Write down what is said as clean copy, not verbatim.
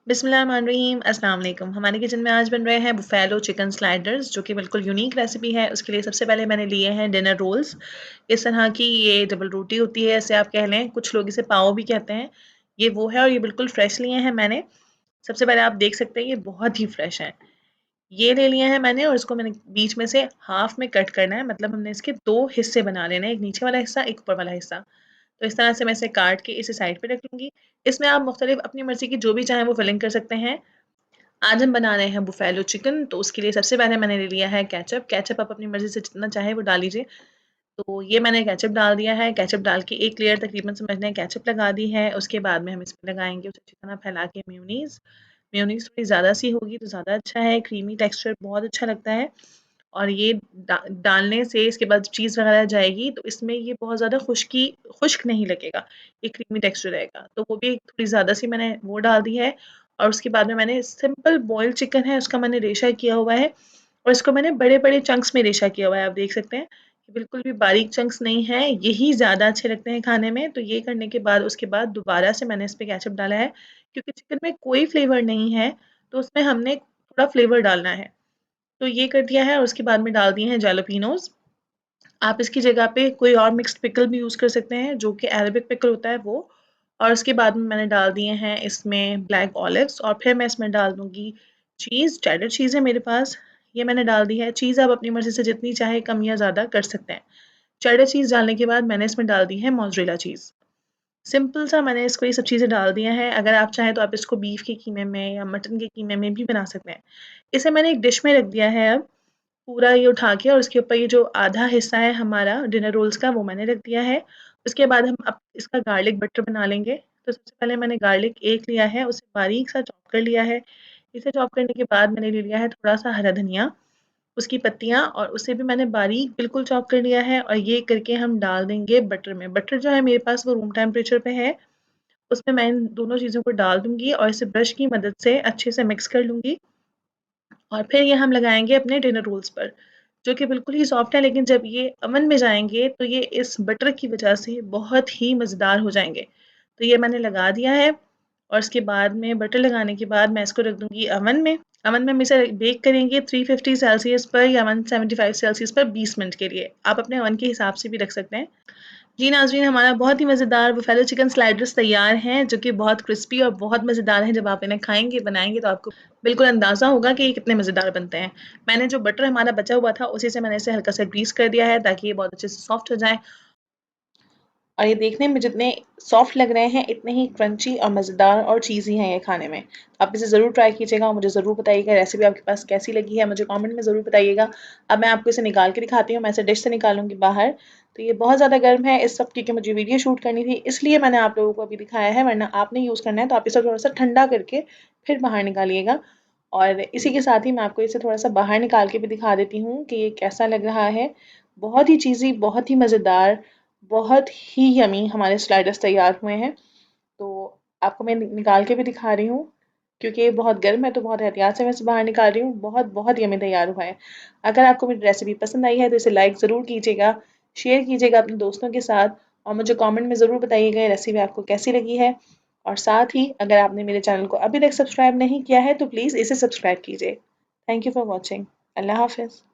बिस्मिल्लाहिर्रहमानिर्रहीम, अस्सलाम वालेकुम। हमारे किचन में आज बन रहे हैं बुफेलो चिकन स्लाइडर्स, जो कि बिल्कुल यूनिक रेसिपी है। उसके लिए सबसे पहले मैंने लिए हैं डिनर रोल्स। इस तरह की ये डबल रोटी होती है, ऐसे आप कह लें, कुछ लोग इसे पाव भी कहते हैं। ये वो है और ये बिल्कुल फ्रेश लिए हैं मैंने। सबसे पहले आप देख सकते हैं ये बहुत ही फ्रेश हैं। ये ले लिए हैं मैंने और इसको मैंने बीच में से हाफ में कट करना है, मतलब हमने इसके 2 हिस्से बना लेने हैं, एक नीचे वाला हिस्सा, एक ऊपर वाला हिस्सा। तो इस तरह से मैं इसे काट के इसे साइड पे रख लूँगी। इसमें आप मुख्तलिफ अपनी मर्ज़ी की जो भी चाहें वो फिलिंग कर सकते हैं। आज हम बना रहे हैं बुफेलो चिकन, तो उसके लिए सबसे पहले मैंने ले लिया है केचप। केचप आप अपनी मर्ज़ी से जितना चाहे वो डाल लीजिए। तो ये मैंने केचप डाल दिया है। केचप डाल के एक लेयर तकरीबन समझ लें केचप लगा दी है। उसके बाद में हम इसमें लगाएँगे उसे अच्छी तरह फैला के मेयोनीज़। मेयोनीज़ थोड़ी ज़्यादा सी होगी तो ज़्यादा अच्छा है, क्रीमी टेक्सचर बहुत अच्छा लगता है। और ये डालने से इसके बाद चीज़ वगैरह जाएगी तो इसमें ये बहुत ज़्यादा खुश्क नहीं लगेगा, ये क्रीमी टेक्सचर रहेगा। तो वो भी थोड़ी ज़्यादा सी मैंने वो डाल दी है और उसके बाद में मैंने सिंपल बॉइल्ड चिकन है उसका मैंने रेशा किया हुआ है और इसको मैंने बड़े-बड़े चंक्स में रेशा किया हुआ है। आप देख सकते हैं कि बिल्कुल भी बारीक चंक्स नहीं हैं, यही ज़्यादा अच्छे लगते हैं खाने में। तो ये करने के बाद उसके बाद दोबारा से मैंने इस पे केचअप डाला है क्योंकि चिकन में कोई फ्लेवर नहीं है, तो उसमें हमने थोड़ा फ्लेवर डालना है। तो ये कर दिया है और उसके बाद में डाल दिए हैं जैलापेनोज़। आप इसकी जगह पे कोई और मिक्स्ड पिकल भी यूज़ कर सकते हैं, जो कि अरेबिक पिकल होता है वो। और उसके बाद में मैंने डाल दिए हैं इसमें ब्लैक ऑलिव्स और फिर मैं इसमें डाल दूँगी चीज़, चेडर चीज़ है मेरे पास, ये मैंने डाल दी है। चीज़ आप अपनी मर्ज़ी से जितनी चाहे कम या ज़्यादा कर सकते हैं। चेडर चीज़ डालने के बाद मैंने इसमें डाल दी है मोज़रेला चीज़। सिंपल सा मैंने इसको ये सब चीज़ें डाल दिया है। अगर आप चाहें तो आप इसको बीफ के कीमे में या मटन के कीमे में भी बना सकते हैं। इसे मैंने एक डिश में रख दिया है अब। पूरा ये उठा के और उसके ऊपर ये जो आधा हिस्सा है हमारा डिनर रोल्स का वो मैंने रख दिया है। उसके बाद हम अब इसका गार्लिक बटर बना लेंगे। तो सबसे पहले मैंने गार्लिक एक लिया है, उसे बारीक सा चॉप कर लिया है। इसे चॉप करने के बाद मैंने ले लिया है थोड़ा-सा हरा धनिया, उसकी पत्तियाँ और उसे भी मैंने बारीक बिल्कुल चॉप कर लिया है और ये करके हम डाल देंगे बटर में। बटर जो है मेरे पास वो रूम टेम्परेचर पे है, उसमें मैं इन दोनों चीज़ों को डाल दूँगी और इसे ब्रश की मदद से अच्छे से मिक्स कर लूँगी। और फिर ये हम लगाएँगे अपने डिनर रोल्स पर, जो कि बिल्कुल ही सॉफ्ट है, लेकिन जब ये ओवन में जाएँगे तो ये इस बटर की वज़ह से बहुत ही मज़ेदार हो जाएँगे। तो ये मैंने लगा दिया है और उसके बाद में बटर लगाने के बाद मैं इसको रख दूँगी ओवन में। ओवन में हम इसे बेक करेंगे 350 सेल्सियस पर या 175 सेल्सियस पर 20 मिनट के लिए। आप अपने ओवन के हिसाब से भी रख सकते हैं। जी नाज़रीन, हमारा बहुत ही मज़ेदार बुफेलो चिकन स्लाइडर्स तैयार हैं, जो कि बहुत क्रिस्पी और बहुत मज़ेदार हैं। जब आप इन्हें खाएँगे, बनाएँगे तो आपको बिल्कुल अंदाज़ा होगा कि ये कितने मज़ेदार बनते हैं। मैंने जो बटर हमारा बचा हुआ था, उसी से मैंने इसे हल्का सा ग्रीस कर दिया है ताकि ये बहुत अच्छे से सॉफ्ट हो जाएँ और ये देखने में जितने सॉफ्ट लग रहे हैं, इतने ही क्रंची और मज़ेदार और चीज़ी हैं ये खाने में। आप इसे ज़रूर ट्राई कीजिएगा और मुझे ज़रूर बताइएगा रेसिपी आपके पास कैसी लगी है, मुझे कमेंट में ज़रूर बताइएगा। अब मैं आपको इसे निकाल के दिखाती हूँ, मैं इसे डिश से निकालूँगी बाहर। तो ये बहुत ज़्यादा गर्म है इस वक़्त क्योंकि मुझे वीडियो शूट करनी थी, इसलिए मैंने आप लोगों को अभी दिखाया है, वरना आपने यूज़ करना है तो आप इसे थोड़ा-सा ठंडा करके फिर बाहर निकालिएगा। और इसी के साथ ही मैं आपको इसे थोड़ा-सा बाहर निकाल के भी दिखा देती हूँ कि ये कैसा लग रहा है। बहुत ही चीज़ी, बहुत ही मज़ेदार, बहुत ही यम्मी हमारे स्लाइडर्स तैयार हुए हैं। तो आपको मैं निकाल के भी दिखा रही हूँ, क्योंकि ये बहुत गर्म है तो बहुत एहतियात से मैं इसे बाहर निकाल रही हूँ। बहुत यम्मी तैयार हुआ है। अगर आपको मेरी रेसिपी पसंद आई है तो इसे लाइक ज़रूर कीजिएगा, शेयर कीजिएगा अपने दोस्तों के साथ और मुझे कमेंट में ज़रूर बताइएगा ये रेसिपी आपको कैसी लगी है। और साथ ही अगर आपने मेरे चैनल को अभी तक सब्सक्राइब नहीं किया है तो प्लीज़ इसे सब्सक्राइब कीजिए। Thank you for watching. अल्लाह हाफ़िज़।